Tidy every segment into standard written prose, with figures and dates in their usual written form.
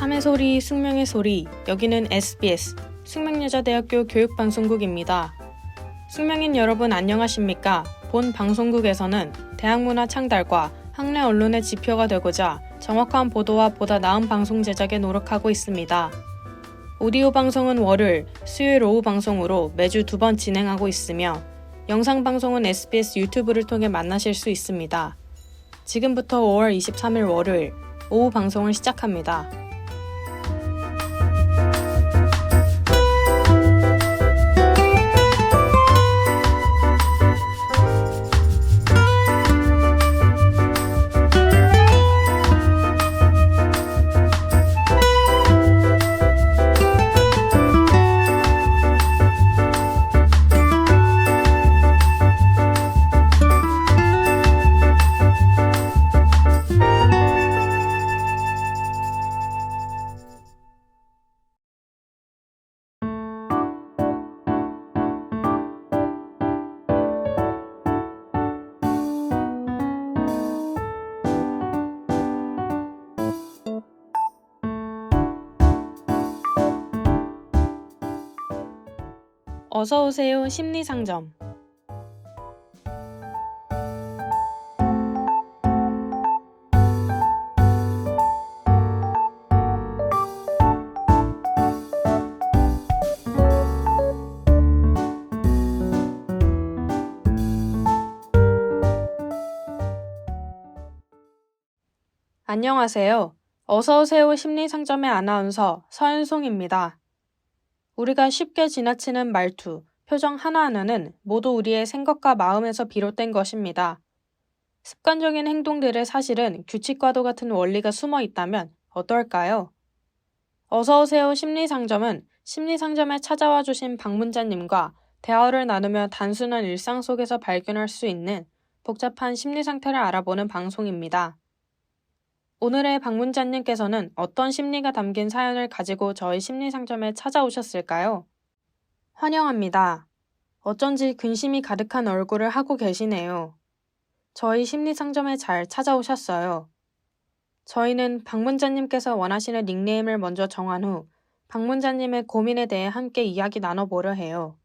삶의 소리, 숙명의 소리, 여기는 SBS, 숙명여자대학교 교육방송국입니다. 숙명인 여러분 안녕하십니까? 본 방송국에서는 대학문화 창달과 학내 언론의 지표가 되고자 정확한 보도와 보다 나은 방송 제작에 노력하고 있습니다. 오디오 방송은 월요일, 수요일 오후 방송으로 매주 2번 진행하고 있으며 영상 방송은 SBS 유튜브를 통해 만나실 수 있습니다. 지금부터 5월 23일 월요일 오후 방송을 시작합니다. 어서오세요 심리상점. 안녕하세요. 어서오세요 심리상점의 아나운서 서윤송입니다. 우리가 쉽게 지나치는 말투, 표정 하나하나는 모두 우리의 생각과 마음에서 비롯된 것입니다. 습관적인 행동들의 사실은 규칙과도 같은 원리가 숨어 있다면 어떨까요? 어서오세요 심리상점은 심리상점에 찾아와 주신 방문자님과 대화를 나누며 단순한 일상 속에서 발견할 수 있는 복잡한 심리 상태를 알아보는 방송입니다. 오늘의 방문자님께서는 어떤 심리가 담긴 사연을 가지고 저희 심리상점에 찾아오셨을까요? 환영합니다. 어쩐지 근심이 가득한 얼굴을 하고 계시네요. 저희 심리상점에 잘 찾아오셨어요. 저희는 방문자님께서 원하시는 닉네임을 먼저 정한 후 방문자님의 고민에 대해 함께 이야기 나눠보려 해요.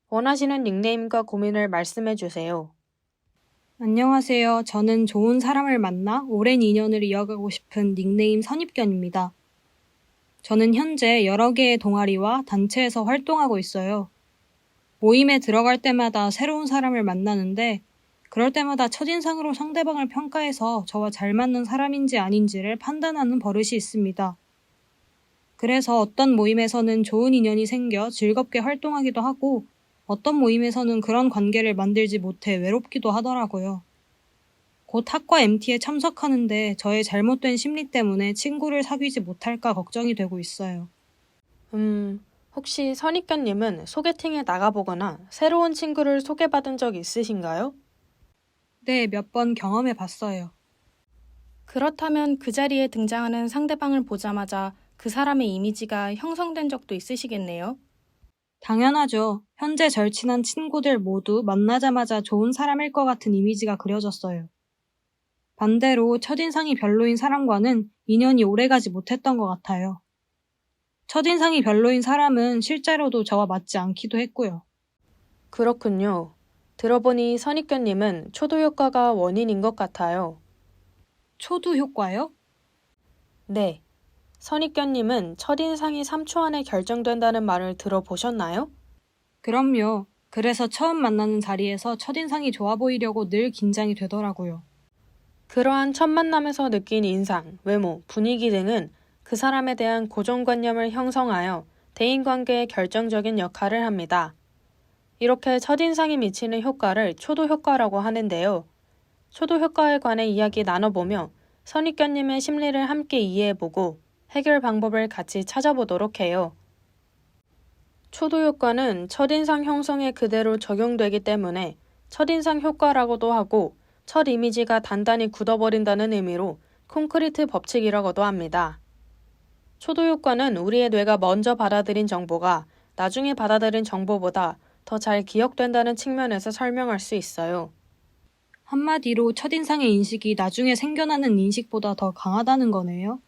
원하시는 닉네임과 고민을 말씀해 주세요. 안녕하세요. 저는 좋은 사람을 만나 오랜 인연을 이어가고 싶은 닉네임 선입견입니다. 저는 현재 여러 개의 동아리와 단체에서 활동하고 있어요. 모임에 들어갈 때마다 새로운 사람을 만나는데 그럴 때마다 첫인상으로 상대방을 평가해서 저와 잘 맞는 사람인지 아닌지를 판단하는 버릇이 있습니다. 그래서 어떤 모임에서는 좋은 인연이 생겨 즐겁게 활동하기도 하고 어떤 모임에서는 그런 관계를 만들지 못해 외롭기도 하더라고요. 곧 학과 MT에 참석하는데 저의 잘못된 심리 때문에 친구를 사귀지 못할까 걱정이 되고 있어요. 혹시 선입견님은 소개팅에 나가보거나 새로운 친구를 소개받은 적 있으신가요? 네, 몇 번 경험해 봤어요. 그렇다면 그 자리에 등장하는 상대방을 보자마자 그 사람의 이미지가 형성된 적도 있으시겠네요? 당연하죠. 현재 절친한 친구들 모두 만나자마자 좋은 사람일 것 같은 이미지가 그려졌어요. 반대로 첫인상이 별로인 사람과는 인연이 오래가지 못했던 것 같아요. 첫인상이 별로인 사람은 실제로도 저와 맞지 않기도 했고요. 그렇군요. 들어보니 선입견님은 초도 효과가 원인인 것 같아요. 초두 효과요? 네. 선입견님은 첫인상이 3초 안에 결정된다는 말을 들어보셨나요? 그럼요. 그래서 처음 만나는 자리에서 첫인상이 좋아 보이려고 늘 긴장이 되더라고요. 그러한 첫 만남에서 느낀 인상, 외모, 분위기 등은 그 사람에 대한 고정관념을 형성하여 대인관계에 결정적인 역할을 합니다. 이렇게 첫인상이 미치는 효과를 초도 효과라고 하는데요. 초도 효과에 관해 이야기 나눠보며 선입견님의 심리를 함께 이해해보고 해결 방법을 같이 찾아보도록 해요. 초도 효과는 첫인상 형성에 그대로 적용되기 때문에 첫인상 효과라고도 하고 첫 이미지가 단단히 굳어버린다는 의미로 콘크리트 법칙이라고도 합니다. 초도 효과는 우리의 뇌가 먼저 받아들인 정보가 나중에 받아들인 정보보다 더 잘 기억된다는 측면에서 설명할 수 있어요. 한마디로 첫인상의 인식이 나중에 생겨나는 인식보다 더 강하다는 거네요.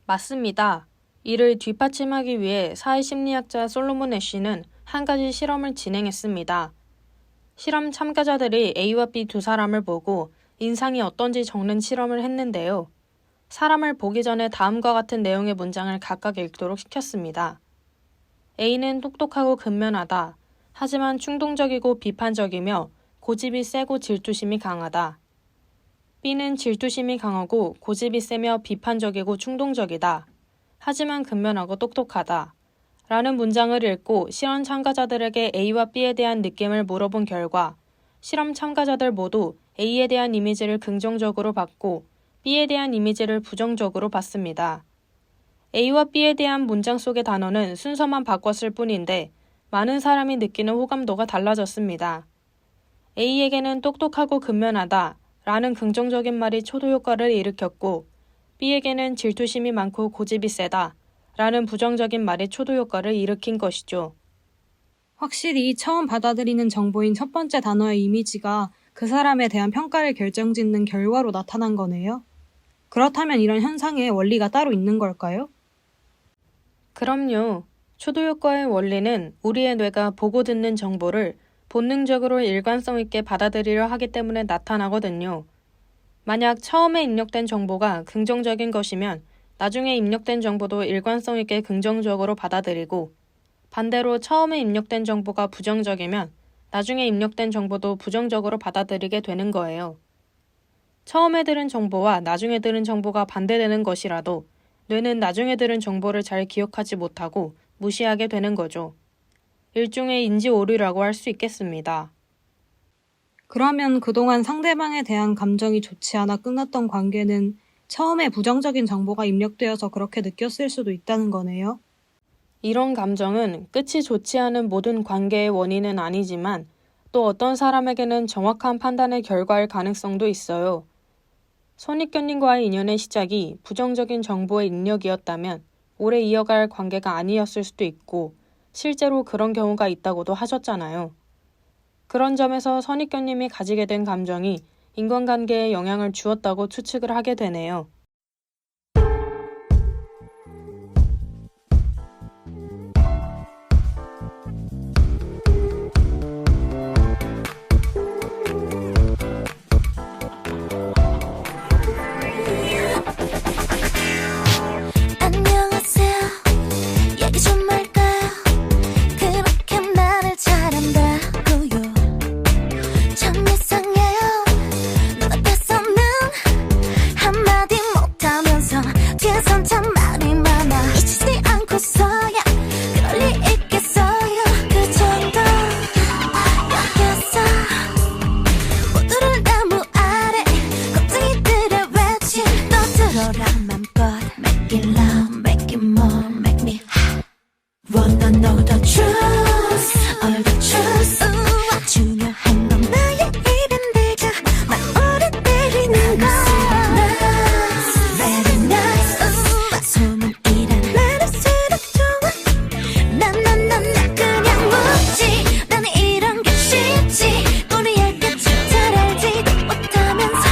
맞습니다. 이를 뒷받침하기 위해 사회심리학자 솔로몬 애쉬는 한 가지 실험을 진행했습니다. 실험 참가자들이 A와 B 두 사람을 보고 인상이 어떤지 적는 실험을 했는데요. 사람을 보기 전에 다음과 같은 내용의 문장을 각각 읽도록 시켰습니다. A는 똑똑하고 근면하다. 하지만 충동적이고 비판적이며 고집이 세고 질투심이 강하다. B는 질투심이 강하고 고집이 세며 비판적이고 충동적이다. 하지만 근면하고 똑똑하다. 라는 문장을 읽고 실험 참가자들에게 A와 B에 대한 느낌을 물어본 결과 실험 참가자들 모두 A에 대한 이미지를 긍정적으로 봤고 B에 대한 이미지를 부정적으로 봤습니다. A와 B에 대한 문장 속의 단어는 순서만 바꿨을 뿐인데 많은 사람이 느끼는 호감도가 달라졌습니다. A에게는 똑똑하고 근면하다 라는 긍정적인 말이 초도 효과를 일으켰고 B에게는 질투심이 많고 고집이 세다 라는 부정적인 말이 초도 효과를 일으킨 것이죠. 확실히 처음 받아들이는 정보인 첫 번째 단어의 이미지가 그 사람에 대한 평가를 결정짓는 결과로 나타난 거네요. 그렇다면 이런 현상의 원리가 따로 있는 걸까요? 그럼요. 초도 효과의 원리는 우리의 뇌가 보고 듣는 정보를 본능적으로 일관성 있게 받아들이려 하기 때문에 나타나거든요. 만약 처음에 입력된 정보가 긍정적인 것이면 나중에 입력된 정보도 일관성 있게 긍정적으로 받아들이고 반대로 처음에 입력된 정보가 부정적이면 나중에 입력된 정보도 부정적으로 받아들이게 되는 거예요. 처음에 들은 정보와 나중에 들은 정보가 반대되는 것이라도 뇌는 나중에 들은 정보를 잘 기억하지 못하고 무시하게 되는 거죠. 일종의 인지 오류라고 할 수 있겠습니다. 그러면 그동안 상대방에 대한 감정이 좋지 않아 끝났던 관계는 처음에 부정적인 정보가 입력되어서 그렇게 느꼈을 수도 있다는 거네요. 이런 감정은 끝이 좋지 않은 모든 관계의 원인은 아니지만 또 어떤 사람에게는 정확한 판단의 결과일 가능성도 있어요. 선입견님과의 인연의 시작이 부정적인 정보의 입력이었다면 오래 이어갈 관계가 아니었을 수도 있고 실제로 그런 경우가 있다고도 하셨잖아요. 그런 점에서 선입견님이 가지게 된 감정이 인간관계에 영향을 주었다고 추측을 하게 되네요. 안녕하세요. 얘기 좀 할까요? 그렇게 말을 잘한다고요. 참 이상해요. 눈앞에서는 한마디 못하면서 뒤에선 참 말이 많아. 잊히지 않고서야 그럴 리 있겠어요. 그 정도 여기서 모두를 나무 아래 겁쟁이들의 외침 떠들어라 맘껏 Make it loud, make it more, make me hot. Wanna know the truth, all the truth. 중요한 건 나의 입인들과 말 오래 때리는 거. Very nice, 소문이란 말할수록 좋아. 난 그냥 묻지. 나는 이런 게 쉽지. 우리에게 잘 알지도 못하면서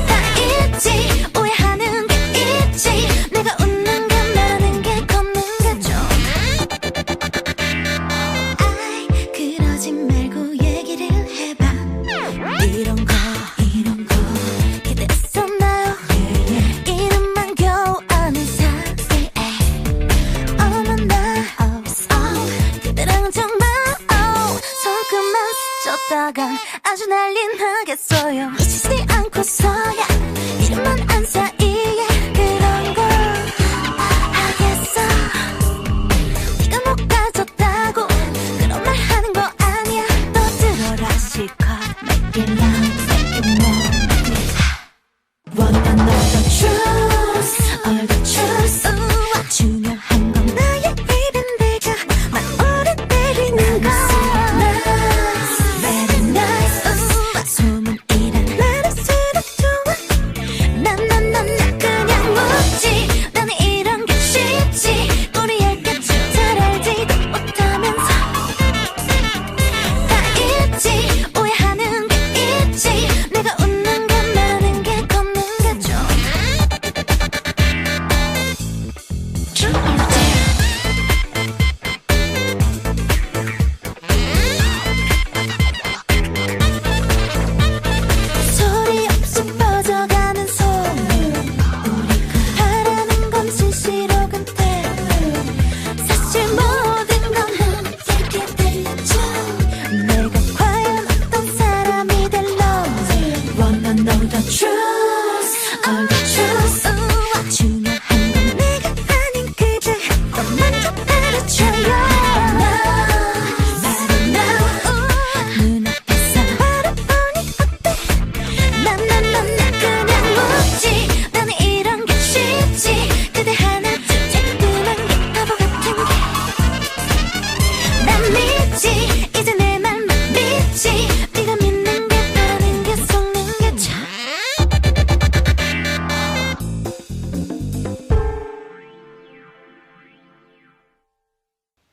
다 있지. 오해하는 게 있지.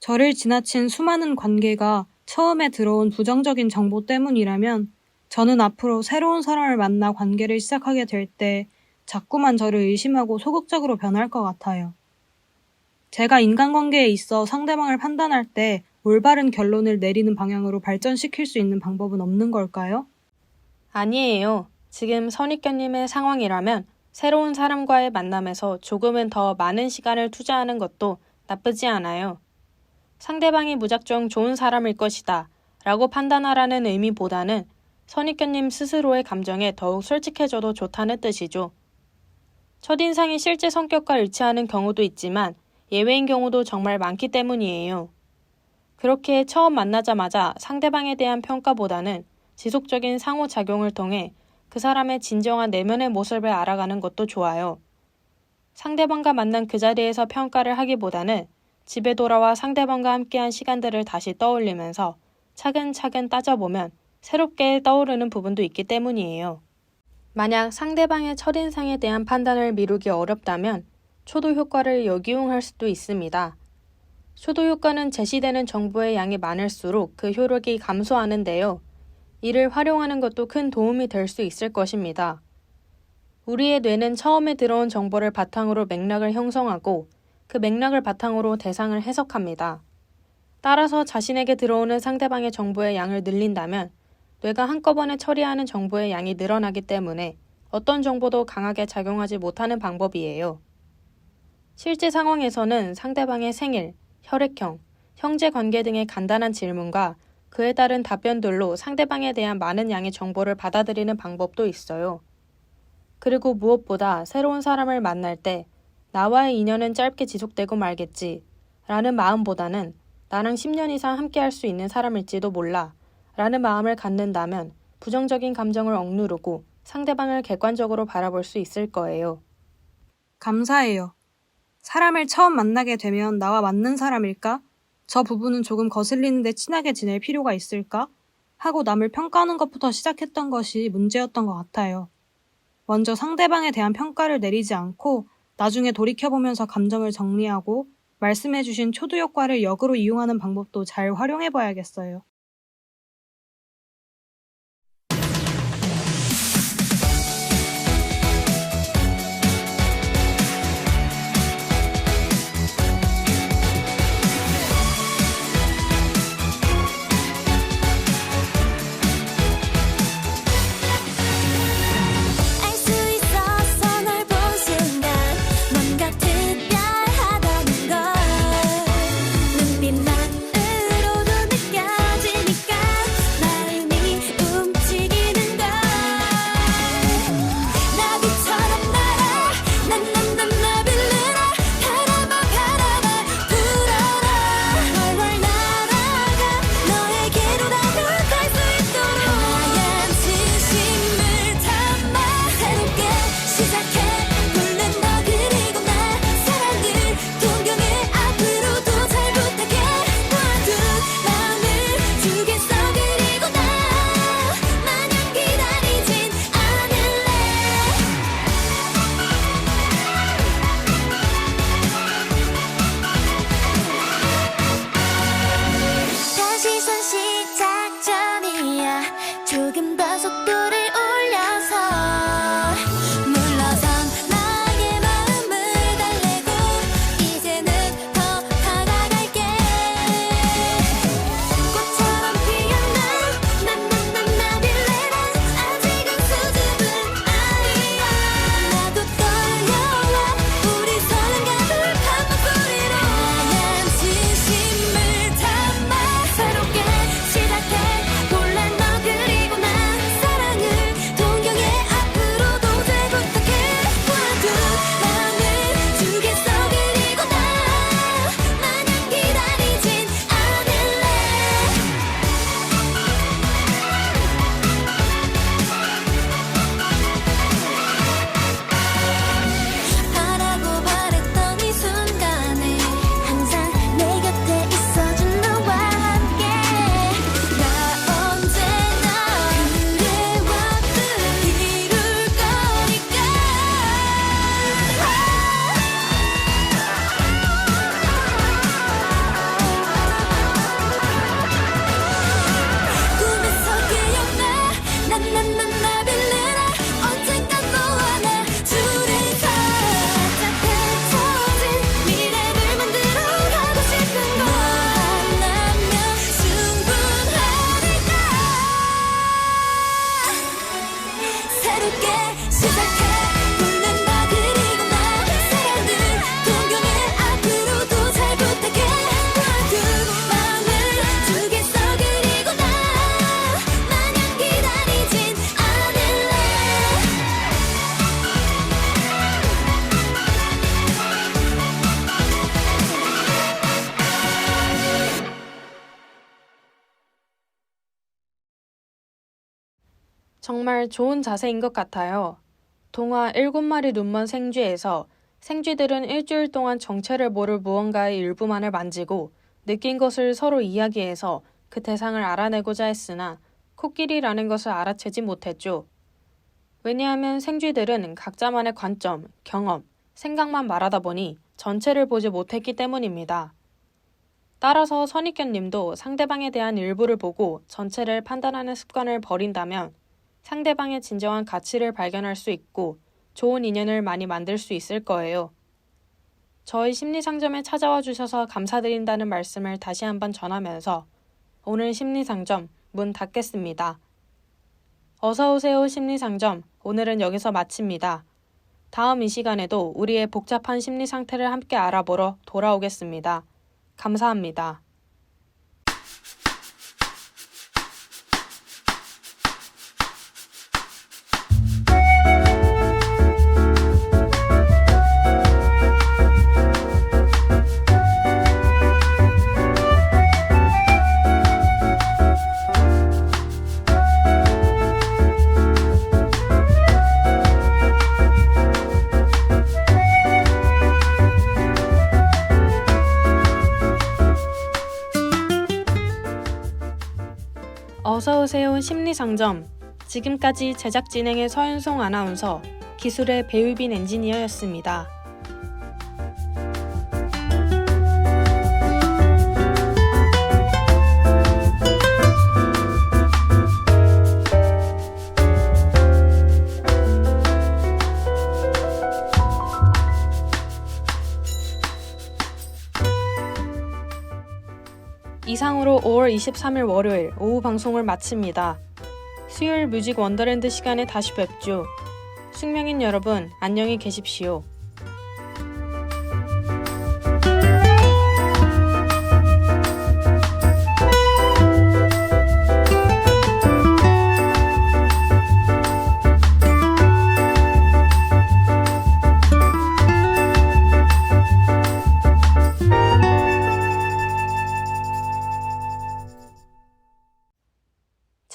저를 지나친 수많은 관계가 처음에 들어온 부정적인 정보 때문이라면 저는 앞으로 새로운 사람을 만나 관계를 시작하게 될 때 자꾸만 저를 의심하고 소극적으로 변할 것 같아요. 제가 인간관계에 있어 상대방을 판단할 때 올바른 결론을 내리는 방향으로 발전시킬 수 있는 방법은 없는 걸까요? 아니에요. 지금 선입견님의 상황이라면 새로운 사람과의 만남에서 조금은 더 많은 시간을 투자하는 것도 나쁘지 않아요. 상대방이 무작정 좋은 사람일 것이다 라고 판단하라는 의미보다는 선입견님 스스로의 감정에 더욱 솔직해져도 좋다는 뜻이죠. 첫인상이 실제 성격과 일치하는 경우도 있지만 예외인 경우도 정말 많기 때문이에요. 그렇게 처음 만나자마자 상대방에 대한 평가보다는 지속적인 상호작용을 통해 그 사람의 진정한 내면의 모습을 알아가는 것도 좋아요. 상대방과 만난 그 자리에서 평가를 하기보다는 집에 돌아와 상대방과 함께한 시간들을 다시 떠올리면서 차근차근 따져보면 새롭게 떠오르는 부분도 있기 때문이에요. 만약 상대방의 첫인상에 대한 판단을 미루기 어렵다면 초도 효과를 역이용할 수도 있습니다. 초도 효과는 제시되는 정보의 양이 많을수록 그 효력이 감소하는데요. 이를 활용하는 것도 큰 도움이 될 수 있을 것입니다. 우리의 뇌는 처음에 들어온 정보를 바탕으로 맥락을 형성하고 그 맥락을 바탕으로 대상을 해석합니다. 따라서 자신에게 들어오는 상대방의 정보의 양을 늘린다면 뇌가 한꺼번에 처리하는 정보의 양이 늘어나기 때문에 어떤 정보도 강하게 작용하지 못하는 방법이에요. 실제 상황에서는 상대방의 생일, 혈액형, 형제 관계 등의 간단한 질문과 그에 따른 답변들로 상대방에 대한 많은 양의 정보를 받아들이는 방법도 있어요. 그리고 무엇보다 새로운 사람을 만날 때 나와의 인연은 짧게 지속되고 말겠지 라는 마음보다는 나랑 10년 이상 함께 할 수 있는 사람일지도 몰라 라는 마음을 갖는다면 부정적인 감정을 억누르고 상대방을 객관적으로 바라볼 수 있을 거예요. 감사해요. 사람을 처음 만나게 되면 나와 맞는 사람일까? 저 부분은 조금 거슬리는데 친하게 지낼 필요가 있을까? 하고 남을 평가하는 것부터 시작했던 것이 문제였던 것 같아요. 먼저 상대방에 대한 평가를 내리지 않고 나중에 돌이켜보면서 감정을 정리하고 말씀해주신 초도 효과를 역으로 이용하는 방법도 잘 활용해봐야겠어요. 알 수 있었어 널 본 순간 뭔가 특별하다는 걸 눈빛만으로도 느껴질 정말 좋은 자세인 것 같아요. 동화 7마리 눈먼 생쥐에서 생쥐들은 일주일 동안 정체를 모를 무언가의 일부만을 만지고 느낀 것을 서로 이야기해서 그 대상을 알아내고자 했으나 코끼리라는 것을 알아채지 못했죠. 왜냐하면 생쥐들은 각자만의 관점, 경험, 생각만 말하다 보니 전체를 보지 못했기 때문입니다. 따라서 선입견님도 상대방에 대한 일부를 보고 전체를 판단하는 습관을 버린다면 상대방의 진정한 가치를 발견할 수 있고 좋은 인연을 많이 만들 수 있을 거예요. 저희 심리상점에 찾아와 주셔서 감사드린다는 말씀을 다시 한번 전하면서 오늘 심리상점 문 닫겠습니다. 어서오세요 심리상점, 오늘은 여기서 마칩니다. 다음 이 시간에도 우리의 복잡한 심리 상태를 함께 알아보러 돌아오겠습니다. 감사합니다. 어서오세요 심리상점. 지금까지 제작 진행의 서윤송 아나운서, 기술의 배유빈 엔지니어였습니다. 이상으로 5월 23일 월요일 오후 방송을 마칩니다. 수요일 뮤직 원더랜드 시간에 다시 뵙죠. 숙명인 여러분, 안녕히 계십시오.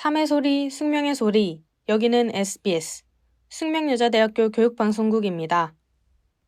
참의 소리, 숙명의 소리. 여기는 SBS 숙명여자대학교 교육방송국입니다.